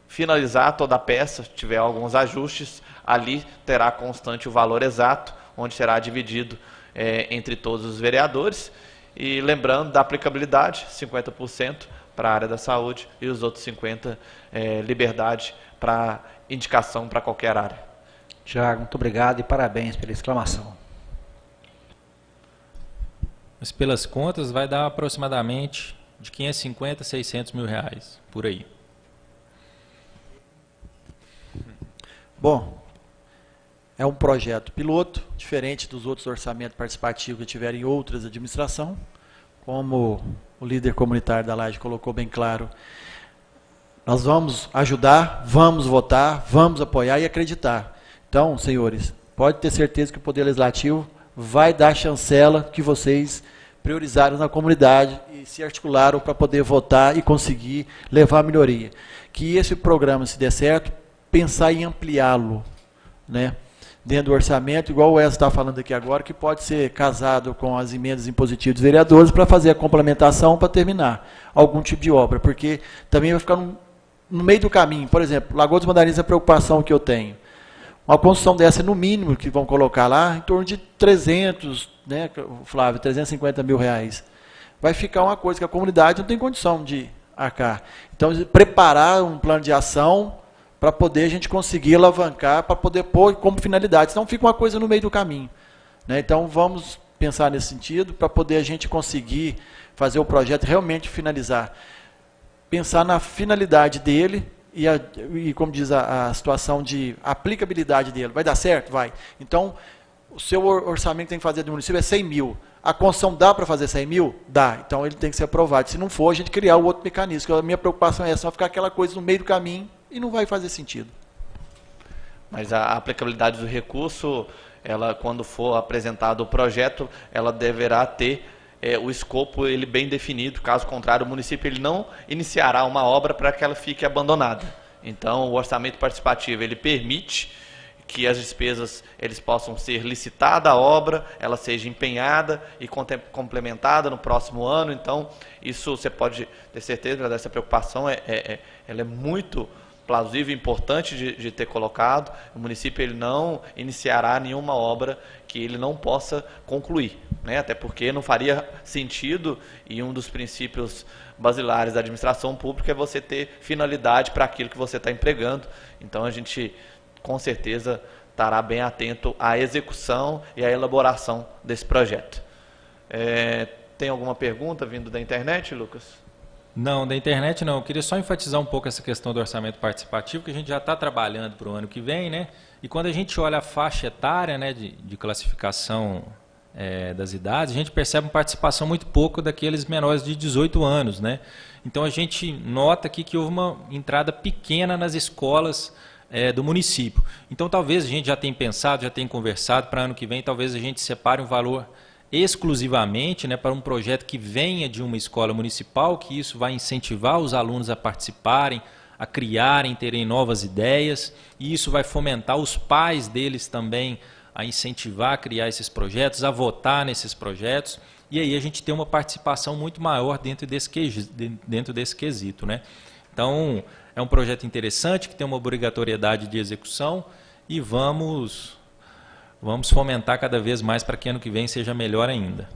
Speaker 1: finalizar toda a peça, tiver alguns ajustes, ali terá constante o valor exato, onde será dividido entre todos os vereadores, e lembrando da aplicabilidade, 50% para a área da saúde e os outros 50% liberdade para indicação para qualquer área.
Speaker 4: Tiago, muito obrigado e parabéns pela exclamação.
Speaker 2: Mas pelas contas vai dar aproximadamente de 550 a 600 mil reais, por aí.
Speaker 4: Bom, é um projeto piloto, diferente dos outros orçamentos participativos que tiveram em outras administrações. Como o líder comunitário da Laje colocou bem claro, nós vamos ajudar, vamos votar, vamos apoiar e acreditar. Então, senhores, pode ter certeza que o Poder Legislativo vai dar a chancela que vocês priorizaram na comunidade e se articularam para poder votar e conseguir levar a melhoria. Que esse programa, se der certo, pensar em ampliá-lo, né? dentro do orçamento, igual o Wesley está falando aqui agora, que pode ser casado com as emendas impositivas dos vereadores para fazer a complementação para terminar algum tipo de obra, porque também vai ficar no meio do caminho. Por exemplo, Lagoa dos Mandarins, a preocupação que eu tenho. Uma construção dessa, no mínimo, que vão colocar lá, em torno de 300, né, Flávio, 350 mil reais. Vai ficar uma coisa que a comunidade não tem condição de arcar. Então, preparar um plano de ação para poder a gente conseguir alavancar, para poder pôr como finalidade. Senão fica uma coisa no meio do caminho. Né? Então, vamos pensar nesse sentido, para poder a gente conseguir fazer o projeto realmente finalizar. Pensar na finalidade dele e como diz a situação de aplicabilidade dele. Vai dar certo? Vai. Então, o seu orçamento que tem que fazer do município é 100 mil. A construção dá para fazer 100 mil? Dá. Então, ele tem que ser aprovado. Se não for, a gente criar o outro mecanismo. A minha preocupação é essa, só ficar aquela coisa no meio do caminho e não vai fazer sentido.
Speaker 1: Mas a aplicabilidade do recurso, ela, quando for apresentado o projeto, ela deverá ter o escopo ele bem definido. Caso contrário, o município ele não iniciará uma obra para que ela fique abandonada. Então, o orçamento participativo ele permite que as despesas eles possam ser licitada a obra, ela seja empenhada e complementada no próximo ano. Então, isso você pode ter certeza dessa preocupação, ela é muito plausível e importante de ter colocado. O município ele não iniciará nenhuma obra que ele não possa concluir, né? Até porque não faria sentido, e um dos princípios basilares da administração pública é você ter finalidade para aquilo que você está empregando. Então, a gente com certeza estará bem atento à execução e à elaboração desse projeto. Tem alguma pergunta vindo da internet, Lucas?
Speaker 2: Não, da internet não. Eu queria só enfatizar um pouco essa questão do orçamento participativo, que a gente já está trabalhando para o ano que vem, né? E quando a gente olha a faixa etária, né, de classificação das idades, a gente percebe uma participação muito pouco daqueles menores de 18 anos, né? Então a gente nota aqui que houve uma entrada pequena nas escolas do município. Então talvez a gente já tenha pensado, já tenha conversado para ano que vem, talvez a gente separe um valor exclusivamente, né, para um projeto que venha de uma escola municipal, que isso vai incentivar os alunos a participarem, a criarem, terem novas ideias, e isso vai fomentar os pais deles também a incentivar a criar esses projetos, a votar nesses projetos, e aí a gente tem uma participação muito maior dentro desse quesito, né? Então, é um projeto interessante, que tem uma obrigatoriedade de execução, e vamos fomentar cada vez mais para que ano que vem seja melhor ainda.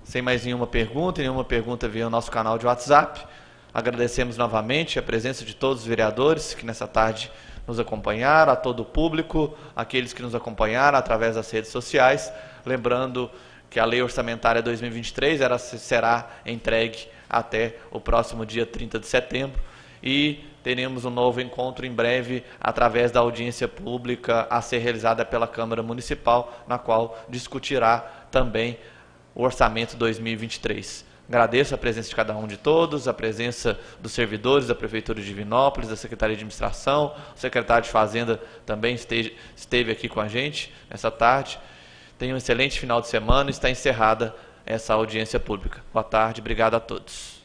Speaker 1: Sem mais nenhuma pergunta via o nosso canal de WhatsApp. Agradecemos novamente a presença de todos os vereadores que nessa tarde nos acompanharam, a todo o público, aqueles que nos acompanharam através das redes sociais. Lembrando que a Lei Orçamentária 2023 será entregue até o próximo dia 30 de setembro e teremos um novo encontro em breve através da audiência pública a ser realizada pela Câmara Municipal, na qual discutirá também o Orçamento 2023. Agradeço a presença de cada um de todos, a presença dos servidores da Prefeitura de Divinópolis, da Secretaria de Administração, o secretário de Fazenda também esteve aqui com a gente nessa tarde. Tenha um excelente final de semana e está encerrada essa audiência pública. Boa tarde, obrigado a todos.